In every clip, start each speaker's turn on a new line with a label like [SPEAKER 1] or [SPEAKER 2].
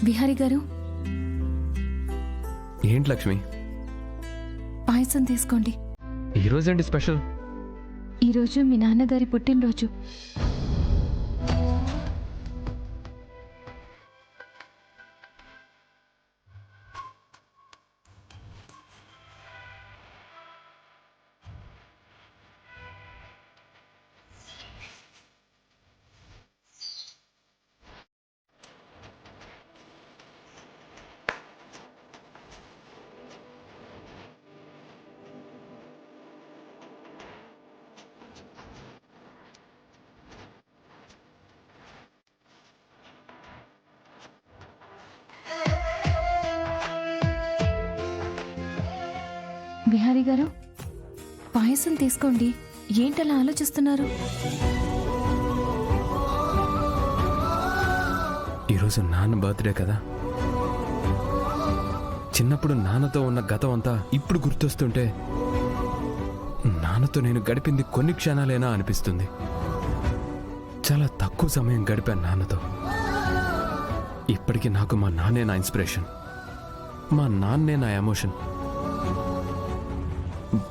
[SPEAKER 1] విహారీ గారు,
[SPEAKER 2] ఏంటి లక్ష్మి,
[SPEAKER 1] పాయసం తీసుకోండి.
[SPEAKER 2] ఈరోజేంటి స్పెషల్?
[SPEAKER 1] ఈరోజు మీ నాన్నగారి పుట్టినరోజు. విహారీ గారు, పాయసం తీసుకోండి. ఏంటలా ఆలోచిస్తున్నారు?
[SPEAKER 2] ఈరోజు నాన్న బర్త్డే కదా. చిన్నప్పుడు నాన్నతో ఉన్న గతం అంతా ఇప్పుడు గుర్తొస్తుంటే నాన్నతో నేను గడిపింది కొన్ని క్షణాలేనా అనిపిస్తుంది. చాలా తక్కువ సమయం గడిపాను నాన్నతో. ఇప్పటికీ నాకు మా నాన్నే నా ఇన్స్పిరేషన్, మా నాన్నే నా ఎమోషన్.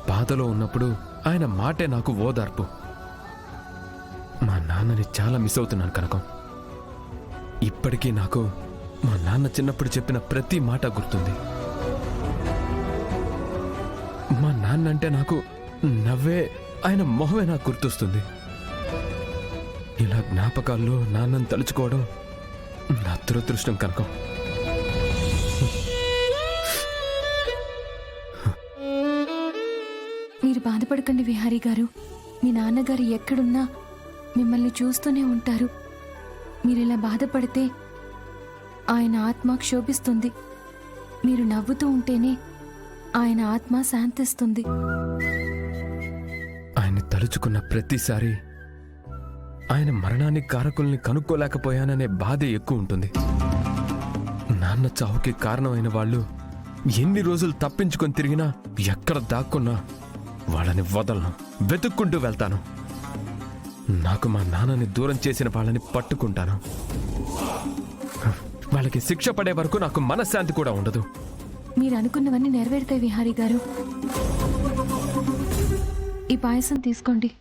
[SPEAKER 2] బాధలో ఉన్నప్పుడు ఆయన మాటే నాకు ఓదార్పు. మా నాన్నని చాలా మిస్ అవుతున్నాను కనకం. ఇప్పటికీ నాకు మా నాన్న చిన్నప్పుడు చెప్పిన ప్రతి మాట గుర్తుంది. మా నాన్న అంటే నాకు నవ్వే ఆయన మొహమే నాకు గుర్తొస్తుంది. ఇలా జ్ఞాపకాల్లో నాన్నని తలుచుకోవడం నా దురదృష్టం కనకం.
[SPEAKER 1] మీరు బాధపడకండి విహారీ గారు. మీ నాన్నగారు ఎక్కడున్నా మిమ్మల్ని చూస్తూనే ఉంటారు. మీరిలా బాధపడితే ఆయన ఆత్మ క్షోభిస్తుంది. మీరు నవ్వుతూ ఉంటేనే ఆయన ఆత్మ శాంతిస్తుంది.
[SPEAKER 2] ఆయన తలుచుకున్న ప్రతిసారి ఆయన మరణానికి కారకుల్ని కనుక్కోలేకపోయాననే బాధే ఎక్కువ ఉంటుంది. నాన్న చావుకి కారణమైన వాళ్ళు ఎన్ని రోజులు తప్పించుకొని తిరిగినా, ఎక్కడ దాక్కున్నా వాళ్ళని వదలను, వెతుక్కుంటూ వెళ్తాను. నాకు మా నాన్నని దూరం చేసిన వాళ్ళని పట్టుకుంటాను. వాళ్ళకి శిక్ష పడే వరకు నాకు మనశ్శాంతి కూడా ఉండదు.
[SPEAKER 1] మీరు అనుకున్నవన్నీ నెరవేరుతాయి విహారీ గారు. ఈ పాయసం తీసుకోండి.